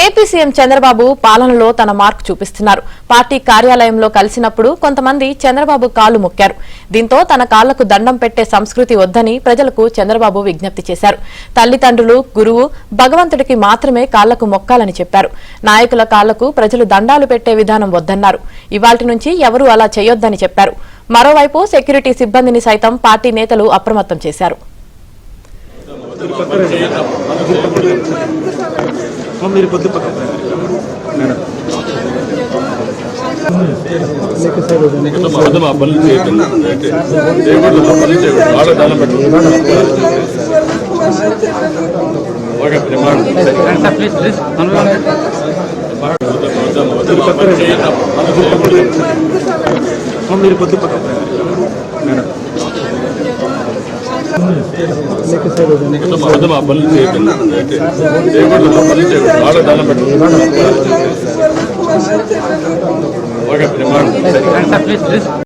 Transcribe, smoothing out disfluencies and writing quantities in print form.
AP CM Chandrababu పాలనలో తన mark చూపిస్తున్నారు. పార్టీ కార్యాలయంలో కలిసినప్పుడు కొంతమంది చంద్రబాబు కాళ్లు మొక్కారు. దీంతో తన కాళ్లకు దండం పెట్టే సంస్కృతి వద్దని ప్రజలకు చంద్రబాబు విజ్ఞప్తి చేశారు. తల్లిదండ్రులు, గురువు, భగవంతుడికి మాత్రమే కాళ్లకు మొక్కాలని చెప్పారు. నాయకుల కాళ్లకు ప్రజలు దండాలు పెట్టే విధానం వద్దన్నారు. ఇవాల్టి నుంచి ఎవరూ అలా చేయొద్దని చెప్పారు. మరోవైపు సెక్యూరిటీ సిబ్బందిని సైతం పార్టీ నేతలు అప్రమత్తం చేశారు. Please.